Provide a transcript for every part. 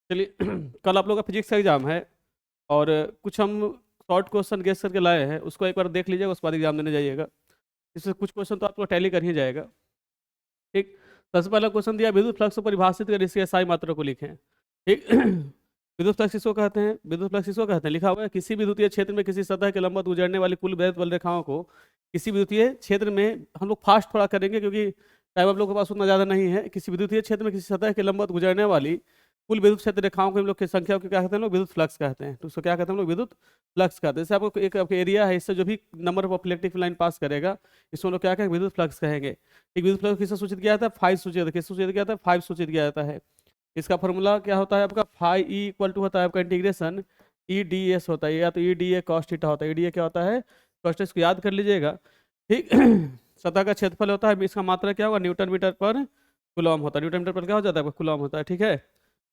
चलिए कल आप लोग का फिजिक्स का एग्जाम है और कुछ हम शॉर्ट क्वेश्चन गेस करके लाए हैं, उसको एक बार देख लीजिएगा, उसके बाद एग्जाम देने जाइएगा। इससे कुछ क्वेश्चन तो आपको टैली कर ही जाएगा। ठीक। सबसे पहला क्वेश्चन दिया, विद्युत फ्लक्स को परिभाषित कर इसके SI मात्रा को लिखें। ठीक। विद्युत फ्लक्स किसको कहते हैं? विद्युत फ्लक्स किसको कहते हैं? लिखा हुआ है किसी विद्युतीय क्षेत्र में किसी सतह के लंबवत गुजरने वाली कुल वैद्युत बल रेखाओं को, किसी विद्युतीय क्षेत्र में, हम लोग फास्ट थोड़ा करेंगे क्योंकि टाइम आप लोगों के पास उतना ज़्यादा नहीं है। किसी विद्युतीय क्षेत्र में किसी सतह के लंबवत गुजरने वाली कुल विद्युत क्षेत्र रेखाओं को हम लोग की संख्या को क्या कहते हैं? लोग विद्युत फ्लक्स कहते हैं। तो उसको क्या कहते हैं? हम लोग विद्युत फ्लक्स कहते हैं। जैसे आपको एक आपका एरिया है, इससे जो भी नंबर ऑफ इलेक्ट्रिक लाइन पास करेगा इसको हम लोग क्या कहेंगे? विद्युत फ्लक्स कहेंगे। एक विद्युत फ्लक्स किससे सूचित किया जाता है? फाइव सूचित, किससे सूचित किया जाता है? फाइव सूचित किया जाता है। इसका फॉर्मूला क्या होता है आपका? फाई ई इक्वल टू होता है आपका इंटीग्रेशन ई डी एस होता है, या तो E D A cos theta होता है। ई डी ए क्या होता है? कॉस, इसको याद कर लीजिएगा। ठीक। सतह का क्षेत्रफल होता है, इसका मात्रा क्या होगा? न्यूटन मीटर पर कूलम होता है। न्यूटन मीटर पर क्या हो जाता है? कूलम होता है। ठीक है।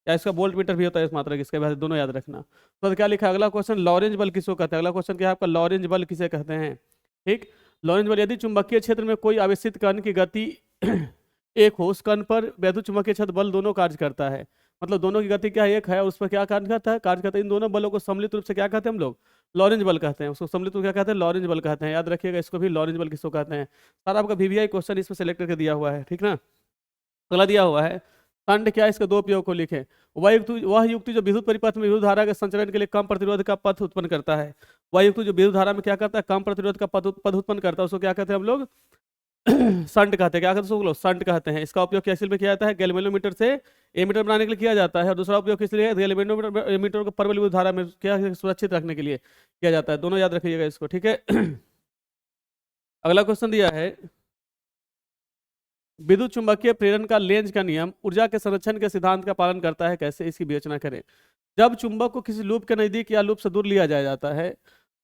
या इसका वोल्ट मीटर भी होता है इस मात्रा की, इसके बाद दोनों याद रखना। तो क्या लिखा है अगला क्वेश्चन? लॉरेंज बल किसको कहते हैं? अगला क्वेश्चन क्या है आपका? लॉरेंज बल किसे कहते हैं? ठीक। लॉरेंज बल, यदि चुंबकीय क्षेत्र में कोई आवेशित कण की गति एक हो, उस कण पर वैद्युत चुंबकीय क्षेत्र बल दोनों कार्य करता है। मतलब दोनों की गति क्या एक है, उस पर क्या कार्य करता है? कार्य करता है। इन दोनों बलों को सम्मिलित रूप से क्या कहते हैं हम लोग? लॉरेंज बल कहते हैं। उसको सम्मिलित रूप क्या कहते हैं? लॉरेंज बल कहते हैं। याद रखिएगा इसको भी, लॉरेंज बल किसको कहते हैं। सारा आपका VVI क्वेश्चन इसमें सेलेक्ट करके दिया हुआ है। ठीक ना। अगला दिया हुआ है, दंड क्या है? इसके दो उपयोग को लिखें। वह युक्ति जो विद्युत परिपथ में विद्युत धारा के संचरण के लिए कम प्रतिरोध का पथ उत्पन्न करता है। वह युक्ति जो विद्युत धारा में क्या करता है? कम प्रतिरोध का पथ उत्पन्न करता है, उसको क्या कहते हैं हम लोग? संट कहते हैं। क्या कहते हैं उसको? संट कहते हैं। इसका उपयोग किस लिए किया जाता है? गैल्वेनोमीटर से एमीटर बनाने के लिए किया जाता है। और दूसरा उपयोग किस लिए? गैल्वेनोमीटर एमीटर को परवल विद्युत धारा में क्या सुरक्षित रखने के लिए किया जाता है। दोनों याद रखिएगा इसको। ठीक है। अगला क्वेश्चन दिया है, विद्युत चुंबकीय प्रेरण का लेंज का नियम ऊर्जा के संरक्षण के सिद्धांत का पालन करता है, कैसे? इसकी विवेचना करें। जब चुंबक को किसी लूप के नजदीक या लूप से दूर लिया जाता है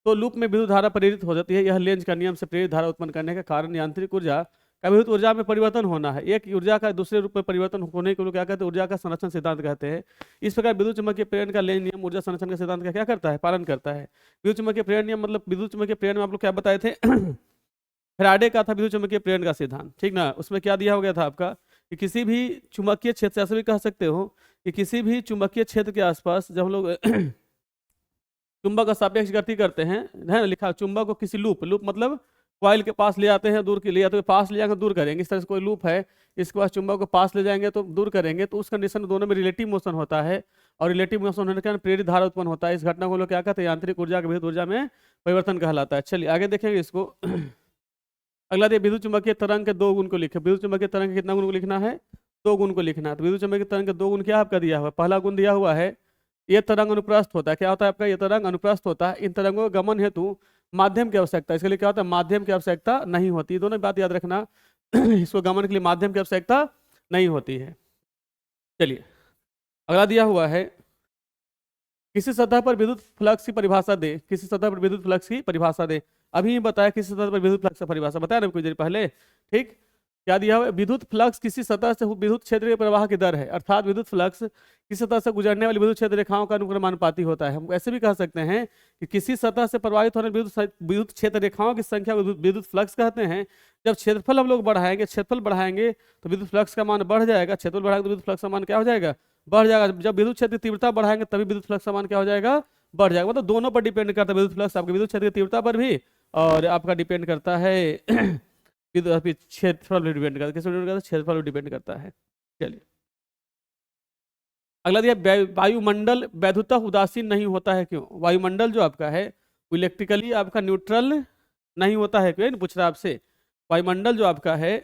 तो लूप में विद्युत धारा प्रेरित हो जाती है। यह लेंज का नियम से प्रेरित धारा उत्पन्न करने के कारण यांत्रिक ऊर्जा का विद्युत ऊर्जा में परिवर्तन होना है। एक ऊर्जा का दूसरे रूप में परिवर्तन होने को लोग क्या कहते हैं? ऊर्जा का संरक्षण सिद्धांत कहते हैं। इस प्रकार विद्युत चुंबकीय प्रेरण का लेंज नियम ऊर्जा संरक्षण के सिद्धांत का क्या करता है? पालन करता है। विद्युत चुंबकीय प्रेरण नियम मतलब विद्युत चुंबकीय प्रेरण में आप लोग क्या बताए थे? फैराडे का था विद्युत चुंबकीय प्रेरण का सिद्धांत। ठीक ना। उसमें क्या दिया हो गया था आपका कि किसी भी चुंबकीय क्षेत्र से, ऐसे भी कह सकते हो कि किसी भी चुंबकीय क्षेत्र के आसपास जब हम लोग चुंबक का सापेक्ष गति करते हैं, है ना, लिखा चुंबक को किसी लूप मतलब कॉइल के पास ले आते हैं, दूर के लिए, या तो पास ले जाएंगे दूर करेंगे। इस तरह से कोई लूप है, इसके पास चुंबक को पास ले जाएंगे तो दूर करेंगे, तो उस कंडीशन में दोनों में रिलेटिव मोशन होता है, और रिलेटिव मोशन होने के कारण प्रेरित धारा उत्पन्न होता है। इस घटना को लोग क्या कहते हैं? यांत्रिक ऊर्जा के विद्युत ऊर्जा में परिवर्तन कहलाता है। चलिए आगे देखेंगे इसको। अगला दिया, विद्युत चुंबकीय तरंग के दो गुण को लिखे। विद्युत चुंबकीय तरंग के कितना गुण को लिखना है? दो गुण को लिखना है। तो विद्युत चुंबकीय तरंग के दो गुण क्या आपका दिया हुआ है? पहला गुण दिया हुआ है, ये तरंग अनुप्रस्थ होता है। क्या होता है आपका? ये तरंग अनुप्रस्थ होता है। इन तरंगों के गमन हेतु माध्यम की आवश्यकता, इसके लिए क्या होता है? माध्यम की आवश्यकता नहीं होती। दोनों बात याद रखना। इसको गमन के लिए माध्यम की आवश्यकता नहीं होती है। चलिए अगला दिया हुआ है, किसी सतह पर विद्युत फ्लक्स की परिभाषा दे। किसी सतह पर विद्युत फ्लक्स की परिभाषा दे। अभी बताया किसी सतह पर विद्युत फ्लक्स की परिभाषा, बताया ना कुछ देर पहले। ठीक। क्या दिया हुआ है? विद्युत फ्लक्स किसी सतह से विद्युत क्षेत्र के प्रवाह की दर है, अर्थात विद्युत फ्लक्स किसी सतह से गुजरने वाली विद्युत क्षेत्र रेखाओं का अनुक्रमानुपाती होता है। हम ऐसे भी कह सकते हैं कि किसी सतह से प्रवाहित होने विद्युत क्षेत्र रेखाओं की संख्या विद्युत फ्लक्स कहते हैं। जब क्षेत्रफल हम लोग बढ़ाएंगे तो विद्युत फ्लक्स का मान बढ़ जाएगा। क्षेत्रफल बढ़ाएंगे तो विद्युत फ्लक्स का मान क्या हो जाएगा? बढ़ जाएगा। जब विद्युत क्षेत्र की तीव्रता बढ़ाएंगे तभी विद्युत फ्लक्स का मान क्या हो जाएगा? बढ़ जाएगा। मतलब दोनों पर डिपेंड करता है विद्युत फ्लक्स, आपके विद्युत क्षेत्र की तीव्रता पर भी, और आपका डिपेंड करता है क्षेत्रफल पर डिपेंड करता है। किस पर डिपेंड करता है? क्षेत्रफल पर डिपेंड करता है। चलिए अगला दिया, वायुमंडल वैधुता उदासीन नहीं होता है, क्यों? वायुमंडल जो आपका है इलेक्ट्रिकली आपका न्यूट्रल नहीं होता है, क्यों? पूछ रहा है आपसे। वायुमंडल जो आपका है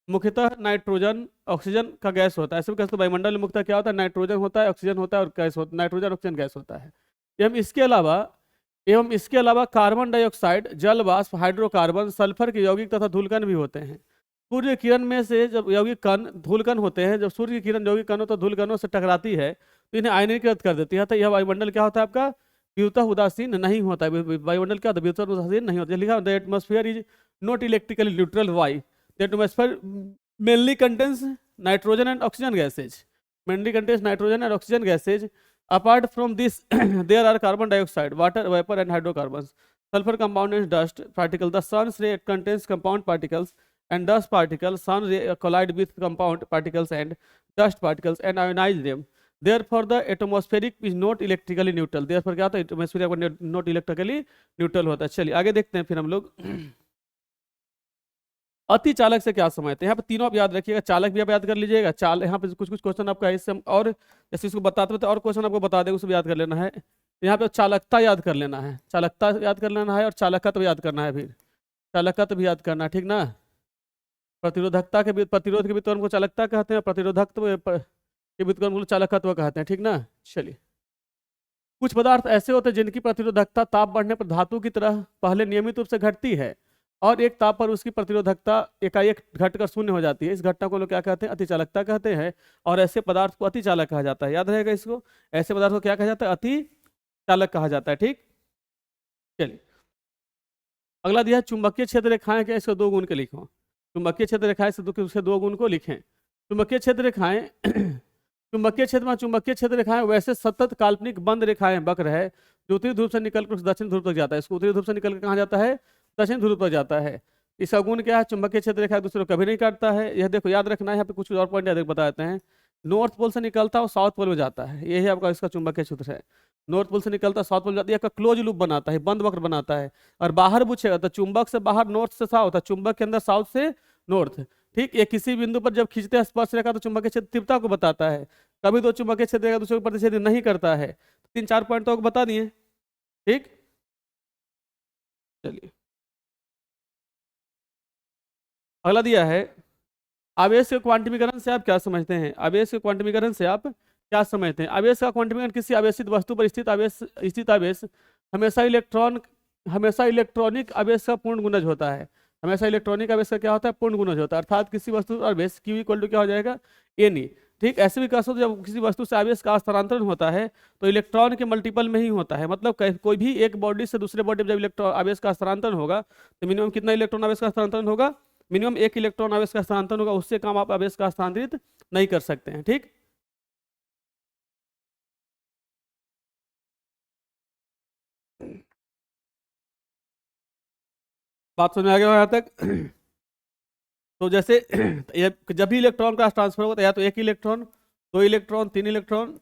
मुख्यतः नाइट्रोजन ऑक्सीजन का गैस होता है। ऐसे भी कहते हैं वायुमंडल में मुख्यतः क्या होता है? नाइट्रोजन होता है, ऑक्सीजन होता है, और गैस होता है। नाइट्रोजन ऑक्सीजन गैस होता है। एवं इसके अलावा कार्बन डाइऑक्साइड, जल वाष्प, हाइड्रोकार्बन, सल्फर के यौगिक तथा धूलकण भी होते हैं। सूर्य किरण में से जब यौगिक कण धूलकण होते हैं, जब सूर्य की किरण यौगिक कणों तो धूलकणों से टकराती है तो इन्हें आयनीकृत कर देती है। तो यह वायुमंडल क्या होता है आपका? विद्युत उदासीन नहीं होता है। वायुमंडल क्या होता है? विद्युत उदासीन नहीं होता है। लिखा, the atmosphere is not electrically neutral. Why? The atmosphere mainly contains nitrogen and oxygen gases. Mainly contains nitrogen and oxygen gases. Apart from this, there are carbon dioxide, water vapor, and hydrocarbons, sulfur compound, and dust particles. The sun's ray contains compound particles and dust particles. Sun ray collide with compound particles and dust particles and ionize them. Therefore the atmospheric is not electrically neutral. Therefore क्या होता है, atmospheric not electrically neutral होता है। चलिए आगे देखते हैं फिर हम लोग। अति चालक से क्या समझते हैं, यहाँ पे तीनों आप याद रखिएगा, चालक भी आप याद कर लीजिएगा, चाल यहाँ पे कुछ कुछ क्वेश्चन आपका इससे हम और जैसे इसको बताते हैं और क्वेश्चन आपको बता देंगे, उसको भी याद कर लेना है। यहाँ पे चालकता याद कर लेना है, चालकता याद कर लेना है, और चालकत्व याद करना है, फिर चालकत्व भी याद करना है, ठीक ना। प्रतिरोधकता के प्रतिरोध के व्युत्क्रम को चालकता कहते हैं, प्रतिरोधकत्व के व्युत्क्रम को चालकत्व कहते हैं, ठीक ना। चलिए, कुछ पदार्थ ऐसे होते हैं जिनकी प्रतिरोधकता ताप बढ़ने पर धातु की तरह पहले नियमित रूप से घटती है और एक ताप पर उसकी प्रतिरोधकता एकाएक घटकर शून्य हो जाती है। इस घटना को लोग क्या कहते हैं, अतिचालकता कहते हैं, और ऐसे पदार्थ को अतिचालक कहा जाता है। याद रहेगा इसको, ऐसे पदार्थ को क्या कहा जाता है, अतिचालक कहा जाता है, ठीक। चलिए, अगला दिया है चुंबकीय क्षेत्र रेखाएं, क्या इसको दो गुण के लिखो। चुंबकीय क्षेत्र रेखाएं से उसके दो गुण को लिखें। चुंबकीय क्षेत्र रेखाएं चुंबकीय क्षेत्र में चुंबकीय क्षेत्र रेखाएं वैसे सतत काल्पनिक बंद रेखाएं वक्र है जो उत्तरी ध्रुव से निकलकर दक्षिण ध्रुव तक जाता है। इसको उत्तरी ध्रुव से निकलकर कहाँ जाता है, दक्षिण ध्रुव पर जाता है। इसका गुण क्या है, चुंबकीय क्षेत्र रेखा दूसरे को कभी नहीं काटता है। यह देखो याद रखना है, यहाँ पे कुछ और पॉइंट याद बता देते हैं। नॉर्थ पोल से निकलता है और साउथ पोल में जाता है, यही आपका इसका चुंबकीय क्षेत्र है। नॉर्थ पोल से निकलता है, साउथ पोल जाता है, आपका क्लोज लूप बनाता है, बंद वक्र बनाता है। और बाहर पूछेगा तो चुंबक से बाहर नॉर्थ से साउथ, चुंबक के अंदर साउथ से नॉर्थ, ठीक। ये किसी बिंदु पर जब खींचते हैं स्पर्श रेखा तो चुंबकीय क्षेत्र तीव्रता को बताता है। कभी दो चुंबकीय क्षेत्र रेखा दूसरे को प्रतिच्छेद नहीं करता है। 3-4 पॉइंट तो आपको बता दिए, ठीक। चलिए, अगला दिया है आवेश के क्वांटमीकरण से आप क्या समझते हैं। आवेश के क्वांटमीकरण से आप क्या समझते हैं। आवेश का क्वांटमीकरण किसी आवेशित वस्तु पर स्थित आवेश हमेशा इलेक्ट्रॉनिक आवेश का पूर्ण गुणज होता है। हमेशा इलेक्ट्रॉनिक आवेश का क्या होता है, पूर्ण गुणज होता है। अर्थात किसी वस्तु पर आवेश Q इक्वल टू क्या हो जाएगा, N, ठीक। ऐसे भी कह सकते जब किसी वस्तु से आवेश का स्थानांतरण होता है तो इलेक्ट्रॉन के मल्टीपल में ही होता है। मतलब कोई भी एक बॉडी से दूसरे बॉडी में जब इलेक्ट्रॉन आवेश का स्थानांतरण होगा तो मिनिमम कितना इलेक्ट्रॉन आवेश का स्थानांतरण होगा, मिनिमम 1 इलेक्ट्रॉन आवेश का स्थानांतरण होगा। उससे कम आप आवेश का स्थानांतरित नहीं कर सकते हैं, ठीक। बात समझ में आ गया यहाँ तक। तो जैसे जब भी इलेक्ट्रॉन का ट्रांसफर होता है, या तो 1 electron, 2 electron, 3 electron,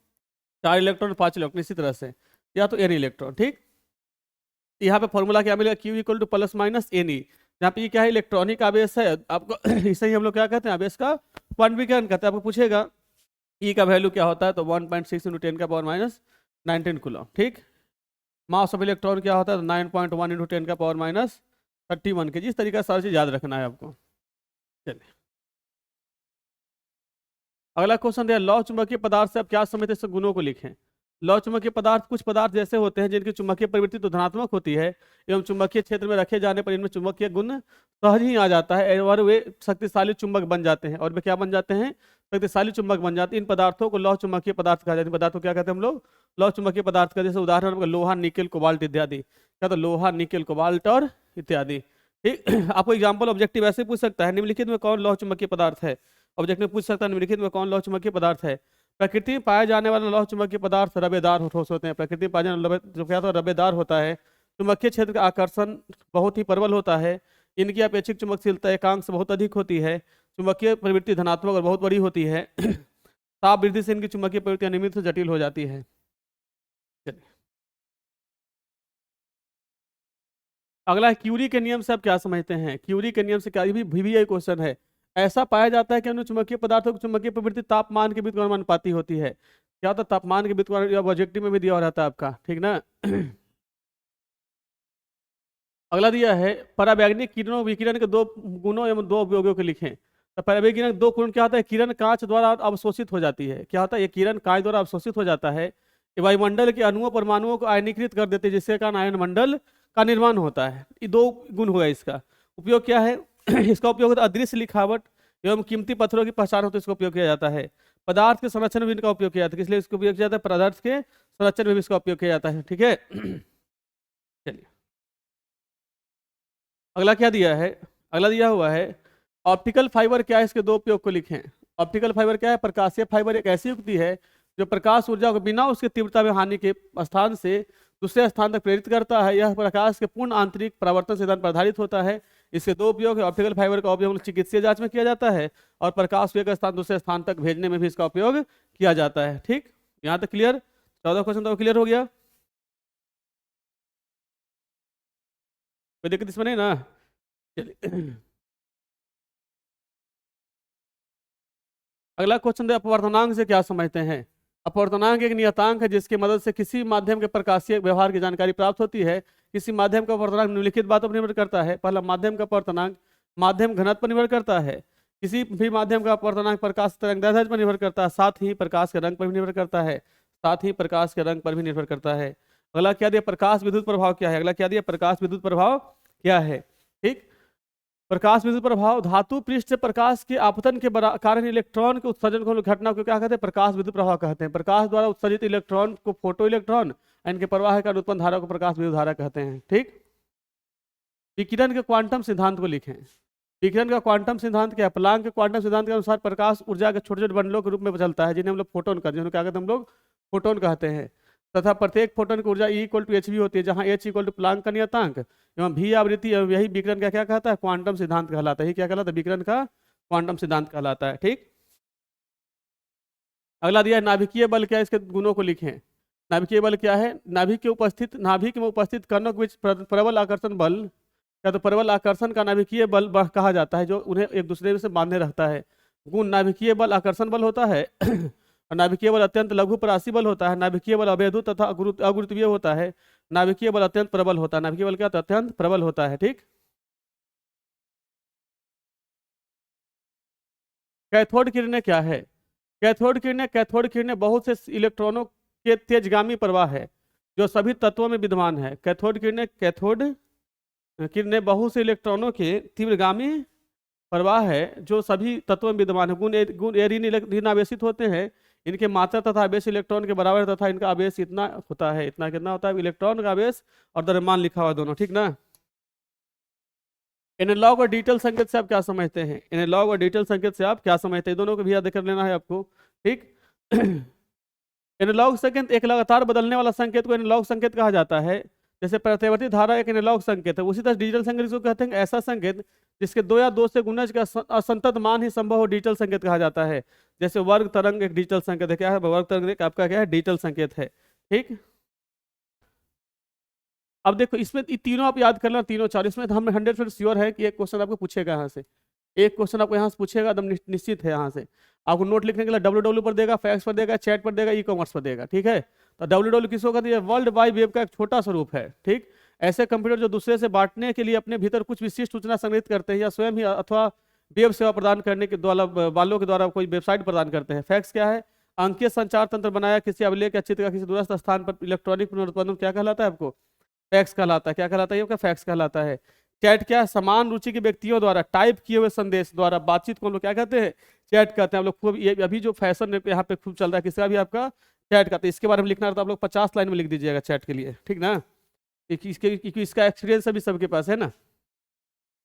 4 electron, 5 electron, इसी तरह से, या तो N इलेक्ट्रॉन, ठीक। यहाँ पे फॉर्मूला क्या मिलेगा, Q equal two plus minus N। यहाँ पे ये क्या है, इलेक्ट्रॉनिक आवेश है आपको। इसे ही हम लोग क्या कहते हैं, आवेश का क्वांटमीकरण कहते हैं। आपको पूछेगा E का वैल्यू क्या होता है, तो 1.6 × 10 का पावर माइनस 19 कूलम, ठीक। मास ऑफ इलेक्ट्रॉन क्या होता है, तो 9.1 × 10 का पावर माइनस 31 के। जिस तरीका से सारी चीज याद रखना है आपको। चलिए, अगला क्वेश्चन दिया, लौह चुंबकीय पदार्थ से आप क्या समझते हैं, इसके गुणों को लिखें। लौह चुंबकीय पदार्थ कुछ पदार्थ जैसे होते हैं जिनकी चुंबकीय प्रवृत्ति तो धनात्मक होती है एवं चुंबकीय क्षेत्र में रखे जाने पर इनमें चुंबकीय गुण सहज ही आ जाता है और वे शक्तिशाली चुंबक बन जाते हैं। और वे क्या बन जाते हैं, शक्तिशाली चुंबक बन जाते हैं। इन पदार्थों को लौह चुंबकीय पदार्थ कहा जाता है। पदार्थों क्या कहते हैं हम लोग, लौह चुंबकीय पदार्थ का। जैसे उदाहरण लोहा, निकेल, कोबाल्ट इत्यादि। क्या, तो लोहा, निकेल, कोबाल्ट और इत्यादि, ठीक। आपको एग्जाम्पल ऑब्जेक्टिव ऐसे पूछ सकता है, निम्नलिखित में कौन लौह चुंबकीय पदार्थ है। ऑब्जेक्ट में पूछ सकता है निम्नलिखित में कौन लौह चुंबकीय पदार्थ है। प्रकृति में पाए जाने वाले लौह चुंबकीय पदार्थ रबेदार ठोस होते हैं। प्रकृति में पाए जाने वाले जो क्या होता है, रबेदार होता है। चुंबकीय क्षेत्र का आकर्षण बहुत ही प्रबल होता है। इनकी अपेक्षित चुंबकशीलता एकांक से बहुत अधिक होती है। चुंबकीय प्रवृत्ति धनात्मक और बहुत बड़ी होती है। ताप वृद्धि से इनकी चुंबकीय प्रवृत्ति अनियमित से जटिल हो जाती है। अगला क्यूरी के नियम से आप क्या समझते हैं। क्यूरी के नियम से क्या, भी एक क्वेश्चन है। ऐसा पाया जाता है कि अन्य चुंबकीय पदार्थों की चुंबकीय प्रवृत्ति तापमान के व्युत्क्रमानुपाती होती है। क्या होता है, तापमान के व्युत्क्रमानुपाती, ऑब्जेक्टिव में भी दिया रहता है आपका, ठीक ना। अगला दिया है परावैज्ञानिक किरणों विकिरण के 2 गुणों एवं 2 उपयोगों के लिखें। तो परावैज्ञानिक 2 गुण क्या होता है, किरण कांच द्वारा अवशोषित हो जाती है। क्या होता है, ये किरण कांच द्वारा अवशोषित हो जाता है। ये वायुमंडल के अणुओं परमाणुओं को आयनीकृत कर देते हैं, जिसके कारण आयन मंडल का निर्माण होता है। ये 2 गुण हुआ इसका। उपयोग क्या है, इसका उपयोग होता है अदृश्य लिखावट एवं कीमती पत्थरों की पहचान होती है, इसका उपयोग किया जाता है। पदार्थ के संरक्षण में भी इनका उपयोग किया जाता है, इसलिए इसका उपयोग किया जाता है। पदार्थ के संरक्षण में भी इसका उपयोग किया जाता है, ठीक है। चलिए, अगला क्या दिया है, अगला दिया हुआ है ऑप्टिकल फाइबर क्या है, इसके 2 उपयोग को लिखें। ऑप्टिकल फाइबर क्या है, प्रकाशीय फाइबर एक ऐसी युक्ति है जो प्रकाश ऊर्जा को बिना उसकी तीव्रता में हानि के स्थान से दूसरे स्थान तक प्रेरित करता है। यह प्रकाश के पूर्ण आंतरिक परावर्तन सिद्धांत पर आधारित होता है। इसके 2 उपयोग है। ऑप्टिकल फाइबर का उपयोग चिकित्सीय जांच में किया जाता है और प्रकाश एक स्थान दूसरे स्थान तक भेजने में भी इसका उपयोग किया जाता है, ठीक। यहाँ तक क्लियर? 14 क्वेश्चन तो क्लियर हो गया, कोई दिक्कत इसमें नहीं ना? चलिए अगला क्वेश्चन दे, अपवर्तनांक से क्या समझते हैं? अपवर्तनांक एक नियतांक है जिसकी मदद से किसी माध्यम के प्रकाशीय व्यवहार की जानकारी प्राप्त होती है। किसी माध्यम का अपवर्तनांक निम्नलिखित बातों पर निर्भर करता है। पहला, माध्यम का अपवर्तनांक माध्यम घनत्व पर निर्भर करता है। किसी भी माध्यम का अपवर्तनांक प्रकाश तरंगदैर्ध्य पर निर्भर करता है, साथ ही प्रकाश के रंग पर भी निर्भर करता है, साथ ही प्रकाश के रंग पर भी निर्भर करता है। अगला क्या दिया? प्रकाश विद्युत प्रभाव क्या है? अगला क्या दिया? प्रकाश विद्युत प्रभाव क्या है? ठीक, प्रकाश विद्युत प्रभाव धातु पृष्ठ से प्रकाश के आपतन के कारण इलेक्ट्रॉन के उत्सर्जन को घटना को क्या कहते हैं? प्रकाश विद्युत प्रभाव कहते हैं। प्रकाश द्वारा उत्सर्जित इलेक्ट्रॉन को फोटो इलेक्ट्रॉन, इनके प्रवाह के कारण उत्पन्न धारा को प्रकाश विद्युत धारा कहते हैं। ठीक, विकिरण के क्वांटम सिद्धांत को लिखें। विकिरण का क्वांटम सिद्धांत क्या है? प्लांक के क्वांटम सिद्धांत के अनुसार प्रकाश ऊर्जा के छोटे छोटे बंडलों के रूप में चलता है, जिन्हें हम लोग फोटोन कहते हैं, जिन्हें क्या कहते हैं हम लोग? फोटोन कहते हैं। तथा प्रत्येक फोटोन की ऊर्जा E इक्वल टू एच होती है, जहां H इक्वल टू प्लांक का नियतांक एवं V आवृत्ति, एवं यही विकिरण का क्या कहता है? क्वांटम सिद्धांत कहलाता है। ये क्या कहलाता है? विकिरण का क्वांटम सिद्धांत कहलाता है। ठीक, अगला दिया है नाभिकीय बल क्या है? इसके गुणों को लिखें। नाभिकीय बल क्या है? नाभिक में उपस्थित कणों के बीच प्रबल आकर्षण बल, या तो प्रबल आकर्षण का नाभिकीय बल कहा जाता है, जो उन्हें एक दूसरे से बांधे रखता है। गुण, नाभिकीय बल आकर्षण बल होता है और नाभिकीय बल अत्यंत लघु परासी बल होता है। नाभिकीय बल अवैधुत तथा अगुरुत्वीय होता है। नाभिकीय बल अत्यंत प्रबल होता है। नाभिकीय बल क्या? अत्यंत प्रबल होता है। ठीक, कैथोड किरणें क्या है? कैथोड किरणें बहुत से इलेक्ट्रॉनों के तेजगामी प्रवाह है, जो सभी तत्वों में विद्यमान है। कैथोड किरणें बहुत से इलेक्ट्रॉनों के तीव्रगामी प्रवाह है, जो सभी तत्वों में विद्यमान है। गुण ए ऋण आवेशित होते हैं। इनके मात्रा तथा आवेश इलेक्ट्रॉन के बराबर, तथा इनका आवेश इतना होता है, इतना कितना होता है? इलेक्ट्रॉन का आवेश और द्रव्यमान लिखा हुआ दोनों। ठीक ना? एनालॉग और डिजिटल संकेत से आप क्या समझते हैं? एनालॉग और डिजिटल संकेत से आप क्या समझते हैं? दोनों को भी याद कर लेना है आपको। ठीक एनालॉग संकेत एक लगातार बदलने वाला संकेत को एनालॉग संकेत कहा जाता है। जैसे प्रत्यावर्ती धारा एक एनालॉग संकेत है, उसी तरह डिजिटल संकेत इसको कहते हैं ऐसा संकेत जिसके दो या दो से गुणज का असंतत मान ही संभव हो, डिजिटल संकेत कहा जाता है। जैसे वर्ग तरंग एक डिजिटल संकेत है। क्या है? वर्ग तरंग एक आपका क्या है? डिजिटल संकेत है। ठीक, अब देखो इसमें ये तीनों आप याद करना, तीनों चार। इसमें तो हम 100% श्योर है कि एक क्वेश्चन आपको पूछेगा यहाँ से, एक क्वेश्चन आपको यहाँ से पूछेगा, एकदम निश्चित है। यहाँ से आपको नोट लिखने के लिए WW पर देगा, फैक्स पर देगा, चैट पर देगा, ई-कॉमर्स पर देगा। ठीक है, तो WW किसको कहते हैं? वर्ल्ड वाइड वेब का एक छोटा स्वरूप है। ठीक, ऐसे कंप्यूटर जो दूसरे से बांटने के लिए अपने भीतर कुछ विशिष्ट सूचना संग्रहित करते हैं, या स्वयं ही अथवा वेब सेवा प्रदान करने के द्वारा वालों के द्वारा कोई वेबसाइट प्रदान करते हैं। फैक्स क्या है? अंकीय संचार तंत्र बनाया किसी अभिलेख या चित्र का किसी दूरस्थ स्थान पर इलेक्ट्रॉनिक पुनरुत्पादन क्या कहलाता है? आपको फैक्स कहलाता है। क्या कहलाता है? ये फैक्स कहलाता है। चैट क्या है? समान रुचि के व्यक्तियों द्वारा टाइप किए हुए संदेश द्वारा बातचीत को हम लोग क्या कहते हैं? चैट कहते हैं। हम लोग खूब ये अभी जो फैशन यहाँ पे खूब चल रहा है, किसका भी आपका? चैट कहते हैं। इसके बारे में लिखना है तो आप लोग 50 लाइन में लिख दीजिएगा चैट के लिए। ठीक ना? इसका एक्सपीरियंस अभी सबके पास है ना?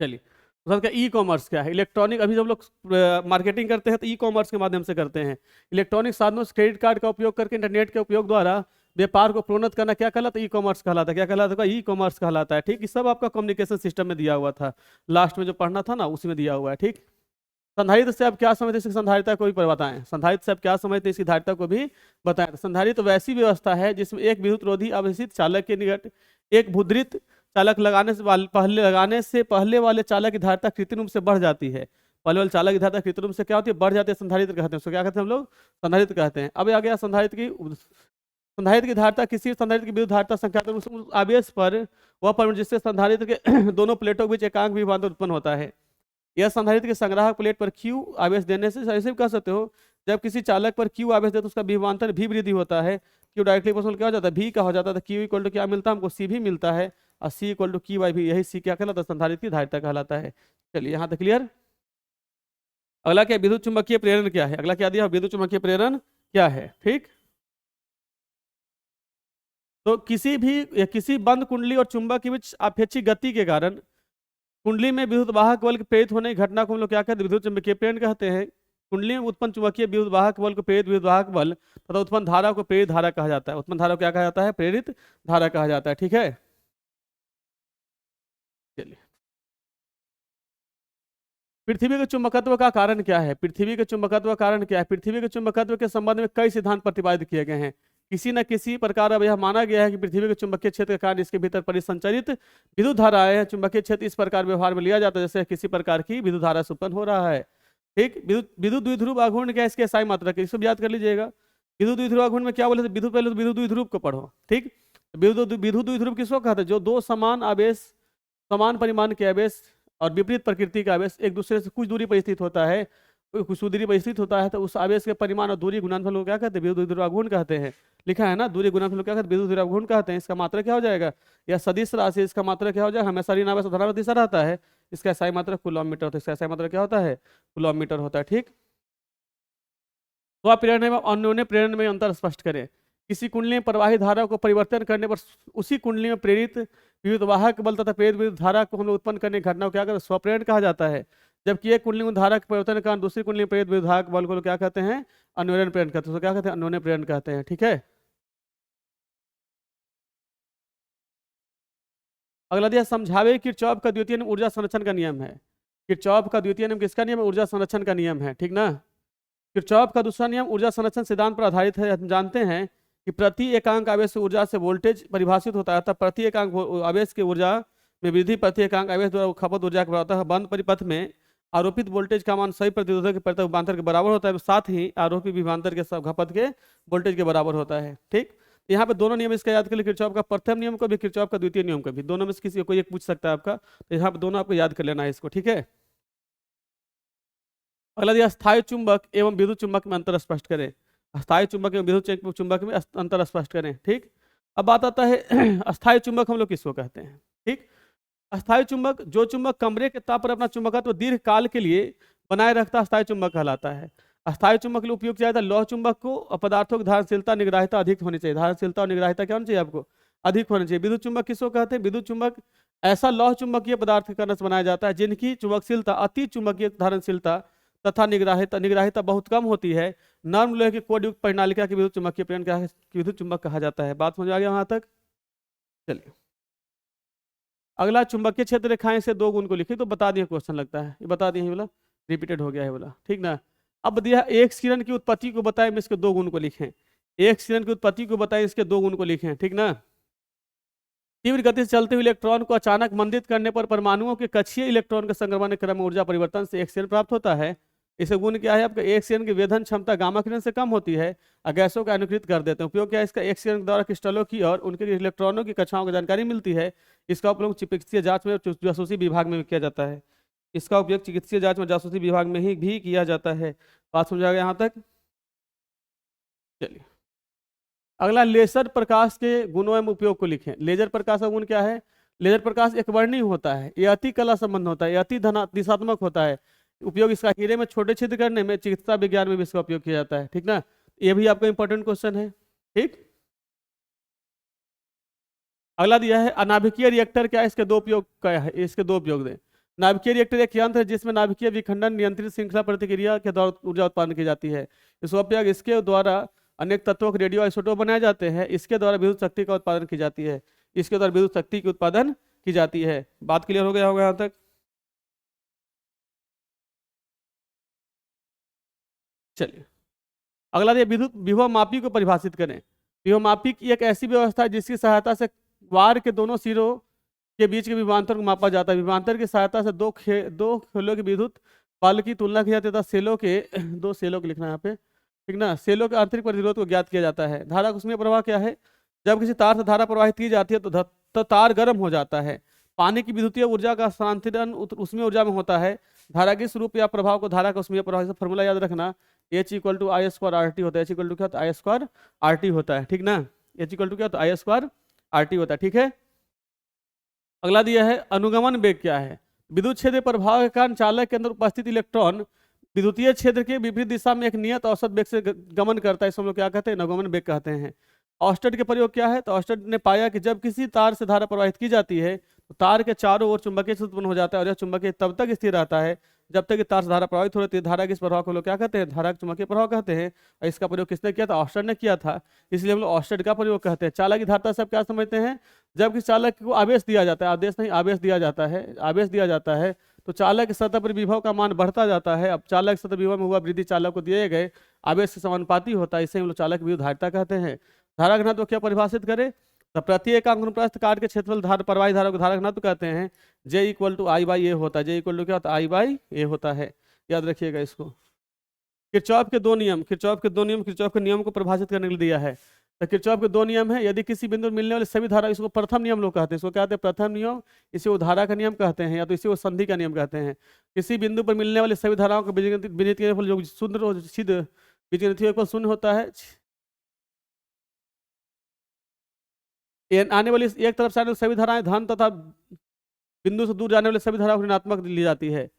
चलिए, उसका ई कॉमर्स क्या है? इलेक्ट्रॉनिक, अभी जब लोग मार्केटिंग करते हैं तो ई कॉमर्स के माध्यम से करते हैं। इलेक्ट्रॉनिक साधनों से क्रेडिट कार्ड का उपयोग करके इंटरनेट के उपयोग द्वारा व्यापार को प्रोन्नत करना क्या कहलाता है? ई कॉमर्स कहलाता है। क्या कहलाता है? ई कॉमर्स कहलाता है। ठीक, ये सब आपका कम्युनिकेशन सिस्टम में दिया हुआ था, लास्ट में जो पढ़ना था ना उसी में दिया हुआ है। ठीक, संधारित्र से आप क्या समझते हैं? इसकी संधारिता को भी बताएं। संधारित्र से आप क्या समझते हैं? इसकी धारिता को भी बताएं। संधारित्र वैसी व्यवस्था है जिसमें एक विद्युत रोधी आवेशित चालक के निकट एक मुद्रित चालक लगाने से पहले वाले चालक की धारिता कृत्रिम रूप से बढ़ जाती है। पहले वाले चालक की धारिता कृत्रिम रूप से क्या होती है? बढ़ जाती है। संधारित्र कहते हैं उसको। क्या कहते हैं हम लोग? संधारित्र कहते हैं। अब आ गया संधारित्र की धारिता किसी संधारित्र की विद्युत धारिता संख्यात्मक आवेश पर वह परमाणु जिससे संधारित्र के दोनों प्लेटों के बीच एकांक विभवांतर उत्पन्न होता है। यह संधारित्र के संग्राहक प्लेट पर Q आवेश देने से ऐसे भी कह सकते हो, जब किसी चालक पर Q आवेश दे तो उसका विभवांतर भी वृद्धि होता है। Q डायरेक्टली प्रोपोर्शनल क्या हो जाता है? V का हो जाता है। Q इक्वल टू क्या मिलता है हमको? C भी मिलता है। और C equal to Q by भी, यही C क्या कहलाता है? संधारित्र की धारिता कहलाता है। चलिए, यहाँ तक क्लियर। अगला क्या? विद्युत चुंबकीय प्रेरण क्या है? अगला क्या दिया? विद्युत चुंबकीय प्रेरण क्या है? ठीक, तो किसी बंद कुंडली और चुंबक के बीच अपेक्षित गति के कारण कुंडली में विद्युत वाहक बल के प्रेरित होने की घटना को हम लोग क्या कहते हैं? विद्युत चुंबकीय प्रेरण कहते हैं। कुंडली में उत्पन्न चुंबकीय विद्युत वाहक बल को प्रेरित विद्युत वाहक बल तथा उत्पन्न धारा को प्रेरित धारा कहा जाता है। उत्पन्न धारा को क्या कहा जाता है? प्रेरित धारा कहा जाता है। ठीक है, चलिए। पृथ्वी के चुंबकत्व का कारण क्या है? पृथ्वी के चुंबकत्व का कारण क्या है? पृथ्वी के चुंबकत्व के संबंध में कई सिद्धांत प्रतिपादित किए गए हैं। किसी न किसी प्रकार अब यह माना गया है कि पृथ्वी के चुंबकीय क्षेत्र के कारण इसके भीतर परिसंचरित विद्युत धाराएं हैं। चुंबकीय क्षेत्र इस प्रकार व्यवहार में लिया जाता है जैसे किसी प्रकार की विद्युत धारा से उत्पन्न हो रहा है। ठीक, विद्युत विद्युत द्विध्रुव आघूर्ण क्या है? इसके SI मात्रक है, इसको भी याद कर लीजिएगा। विद्युत द्विध्रुव आघूर्ण में क्या बोले थे? विद्युत, पहले तो विद्युत द्विध्रुव को पढ़ो। ठीक, विद्युत द्विध्रुव किसको कहते हैं? जो दो समान आवेश, समान परिमाण के आवेश और विपरीत प्रकृति का आवेश एक दूसरे से कुछ दूरी पर स्थित होता है, कुछ दूरी पर स्थित होता है, तो उस आवेश के परिमाण और दूरी गुणनफल को क्या कहते हैं? विद्युत द्विध्रुव आघूर्ण कहते हैं। लिखा है ना, दूरी गुणनफल को क्या कहते हैं? विद्युत द्विध्रुव आघूर्ण कहते हैं। इसका मात्रा क्या हो जाएगा? या सदिश राशि, इसका मात्रा क्या हो जाएगा? हमेशा ऋण आवेश धनात्मक दिशा रहता है, इसका SI मात्रक कूलॉम मीटर होता है। इसका SI मात्रक क्या होता है? कूलॉम मीटर होता है। ठीक, स्वप्रेरण एवं अन्योन्य प्रेरण में अंतर स्पष्ट करें। किसी कुंडली में प्रवाही धारा को परिवर्तन करने पर उसी कुंडली में प्रेरित विद्युत वाहक बल तथा प्रेरित विद्युत धारा को हम लोग उत्पन्न करने की घटना को क्या कहते हैं? स्वप्रेरण कहा जाता है। जबकि एक कुंडली में धारा के परिवर्तन के कारण दूसरी कुंडली में प्रेरित विद्युत वाहक बल को क्या कहते हैं? अन्योन्य प्रेरण कहते हैं। क्या कहते हैं? अन्योन्य प्रेरण कहते हैं। ठीक है, अगला दिया समझावे किरचॉफ का द्वितीय नियम ऊर्जा संरक्षण का नियम है। किरचॉफ का द्वितीय नियम किसका नियम है? ऊर्जा संरक्षण का नियम है। ठीक ना। किरचॉफ का दूसरा नियम ऊर्जा संरक्षण सिद्धांत पर आधारित है। हम जानते हैं कि प्रति एकांक आवेश से ऊर्जा से वोल्टेज परिभाषित होता है, तब प्रति एकांक आवेश की ऊर्जा में वृद्धि प्रति एकांक आवेश द्वारा खपत ऊर्जा के बराबर होता है। बंद परिपथ में आरोपित वोल्टेज का मान सही प्रतिरोधक के प्रति विभवांतर के बराबर होता है, साथ ही आरोपित विभवांतर के खपत के वोल्टेज के बराबर होता है। ठीक, यहाँ पे दोनों नियम इसका याद कर लीजिए, किरचॉफ का प्रथम नियम को भी, किरचॉफ का द्वितीय नियम को भी, दोनों में से किसी कोई एक पूछ सकता है आपका, तो यहाँ पे दोनों आपको याद कर लेना है इसको। ठीक है, अगला दिया स्थायी चुंबक एवं विद्युत चुंबक में अंतर स्पष्ट करें। स्थायी चुंबक एवं विद्युत चुंबक में अंतर स्पष्ट करें। ठीक, अब बात आता है अस्थायी चुंबक हम लोग किसको कहते हैं? ठीक, अस्थायी चुंबक जो चुंबक कमरे के ताप पर अपना चुंबकत्व दीर्घ काल के लिए बनाए रखता है, अस्थायी चुंबक कहलाता है। अस्थायी चुंबक के लिए उपयोग किया जाता है लौह चुंबक को, और पदार्थों की धारणशीलता निग्राहिता अधिक होनी चाहिए। धारणशीलता और निग्राहिता क्या होनी चाहिए आपको? अधिक होनी चाहिए। विद्युत चुंबक किसको कहते हैं? विद्युत चुंबक ऐसा लौह चुंबकीय पदार्थ का से बनाया जाता है जिनकी चुंबकशीलता, अति चुंबकीय धारणशीलता तथा निग्राहिता निग्राहिता बहुत कम होती है। नर्म लोहे के कोड युक्त परिनालिका के विद्युत चुंबकीय प्रेरण क्या है? विद्युत चुंबक कहा जाता है। बात समझ आ गया वहां तक? चलिए, अगला चुंबकीय क्षेत्र रेखाएं से दो गुण को लिखिए, तो बता दिए, क्वेश्चन लगता है ये बता दिए, बोला रिपीटेड हो गया है बोला। ठीक ना। अब दिया एक किरण की उत्पत्ति को बताएं, इसके दो गुण को लिखें। एक किरण की उत्पत्ति को बताएं, इसके दो गुण को लिखें। ठीक ना। तीव्र गति से चलते हुए इलेक्ट्रॉन को अचानक मंदित करने पर परमाणुओं के कक्षीय इलेक्ट्रॉन के संक्रमण के क्रम में ऊर्जा परिवर्तन से एक किरण प्राप्त होता है। इसे गुण क्या है आपका? एक किरण की वेधन क्षमता गामा किरण से कम होती है, गैसों का अनुकृत कर देते हैं। उपयोग क्या है इसका? एक किरण द्वारा क्रिस्टलों की और उनके इलेक्ट्रॉनों की कक्षाओं की जानकारी मिलती है। इसका उपयोग चिकित्सीय जांच में, जासूसी विभाग में भी किया जाता है। इसका उपयोग चिकित्सीय जांच में, जासूसी विभाग में ही भी किया जाता है। बात समझा गया यहाँ तक? चलिए, अगला लेजर प्रकाश के गुणों एवं उपयोग को लिखें। लेजर प्रकाश का गुण क्या है? लेजर प्रकाश एक वर्णीय होता है, यह अति कला संबंध होता है, यह अति दिशात्मक होता है। उपयोग इसका हीरे में छोटे छिद्र करने में, चिकित्सा विज्ञान में भी इसका उपयोग किया जाता है। ठीक ना, ये भी आपका इंपॉर्टेंट क्वेश्चन है। ठीक, अगला दिया है अनाभिकीय रिएक्टर क्या है? इसके दो उपयोग क्या है? इसके दो उपयोग दें। नाभिकीय रिएक्टर एक यंत्र है जिसमें नाभिकीय विखंडन नियंत्रित श्रृंखला प्रतिक्रिया के द्वारा ऊर्जा उत्पन्न की जाती है। इसका उपयोग इसके द्वारा अनेक तत्वों के रेडियो आइसोटोप बनाए जाते हैं। इसके द्वारा विद्युत शक्ति का उत्पादन की जाती है। इसके द्वारा विद्युत शक्ति की उत्पादन की जाती है। बात क्लियर हो गया होगा यहाँ तक? चलिए, अगला दिया विद्युत विभव मापी को परिभाषित करें। विभव मापी की एक ऐसी व्यवस्था है जिसकी सहायता से वार के दोनों सिरों के बीच के विभवांतर को मापा जाता है। विभवांतर की सहायता से दो खेलों के विद्युत बल की तुलना की जाती है तथा सेलों के दो सेलों के लिखना है यहाँ पे। ठीक ना, सेलों के आंतरिक प्रतिरोध को ज्ञात किया जाता है। धारा कुसुमीय प्रवाह क्या है? जब किसी तार से धारा प्रवाहित की जाती है तो तार गर्म हो जाता है। पानी की विद्युतीय ऊर्जा का स्थानांतरण उष्मीय ऊर्जा में होता है। धारा के स्वरूप या प्रभाव को धारा का उष्मीय प्रभाव, फॉर्मूला याद रखना, H = I² RT होता है। H = क्या होता है? I² RT होता है। ठीक ना, H = क्या होता है? I² RT होता है। ठीक है, अगला दिया है अनुगमन वेग क्या है? विद्युत क्षेत्र प्रभाव के कारण चालक के अंदर उपस्थित इलेक्ट्रॉन विद्युतीय क्षेत्र के विपरीत दिशा में एक नियत औसत वेग से गमन करता है। इसे हम लोग क्या कहते हैं? अनुगमन वेग कहते हैं। ऑस्टेड के प्रयोग क्या है? तो ऑस्टेड ने पाया कि जब किसी तार से धारा प्रवाहित की जाती है तो तार के चारों ओर चुंबकीय क्षेत्र उत्पन्न हो जाता है, और यह चुंबकीय तब तक स्थिर रहता है जब तक कि तार से धारा प्रवाहित हो रही है। धारा के इस प्रभाव को लोग क्या कहते हैं? धारा चुंबकीय प्रभाव कहते हैं। और इसका प्रयोग किसने किया था? ऑस्टेड ने किया था, इसलिए हम लोग ऑस्टेड का प्रयोग कहते हैं। चालक की धारता से आप क्या समझते हैं? जब किसी चालक को आवेश दिया जाता है, आदेश नहीं, आवेश दिया जाता है, आवेश दिया जाता है, तो चालक की सतह पर विभव का मान बढ़ता जाता है। अब चालक सतह विभव में हुआ वृद्धि चालक को दिए गए आवेश से समानुपाती होता है, इसे हम लोग चालक विद्युत धारिता कहते हैं। धारा घनत्व क्या परिभाषित करें, तो प्रति एकांक अनुप्रस्थ काट के क्षेत्रफल धारा प्रवाही धारा को धारा घनत्व कहते हैं। J equal to I by A होता है। J इक्वल टू क्या होता है, आई बाई ए होता है, याद रखिएगा इसको। किरचॉफ के दो नियम, किरचॉफ के नियम को परिभाषित करने के लिए दिया है। तो किरचॉफ के दो नियम है, यदि किसी बिंदु में मिलने वाले सभी धारा, इसको प्रथम नियम लोग कहते हैं, इसको क्या कहते हैं, प्रथम नियम, इसे वो धारा का नियम कहते हैं, या तो इसे वो संधि का नियम कहते हैं। किसी बिंदु पर मिलने वाले सभी धाराओं का बीजगणित के जो शून्य सिद्ध बीजगणित शून्य होता है। आने वाली एक तरफ से आने वाली सभी धाराएं धन तथा बिंदु से दूर जाने वाले सभी धाराओं को ऋणात्मक ली जाती है।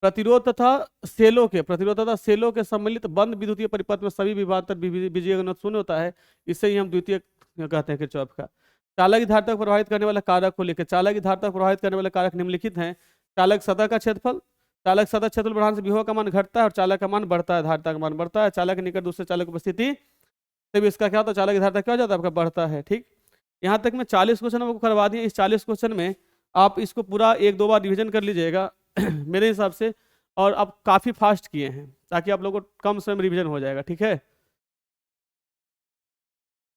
प्रतिरोध तथा सेलों के सम्मिलित बंद विद्युतीय परिपथ में सभी विभवांतर बीजीय घनत्व शून्य होता है, इससे ही हम द्वितीय कहते हैं किरचॉफ का। चालक की धारिता को प्रभावित करने वाला कारक को लेकर, चालक की धारिता को प्रभावित करने वाले कारक निम्नलिखित हैं। चालक सतह का क्षेत्रफल, चालक सतह क्षेत्रफल बढ़ाने से विभव का मान घटता है और चालक का मान बढ़ता है, धारिता का मान बढ़ता है। चालक के निकट दूसरे चालक की उपस्थिति से भी इसका क्या होता है, चालक की धारिता क्या हो जाता है, आपका बढ़ता है। ठीक, यहाँ तक मैं 40 क्वेश्चन आपको करवा दिए। इस 40 क्वेश्चन में आप इसको पूरा 1-2 बार रिविजन कर लीजिएगा मेरे हिसाब से, और आप काफ़ी फास्ट किए हैं ताकि आप लोगों को कम समय में रिविजन हो जाएगा। ठीक है।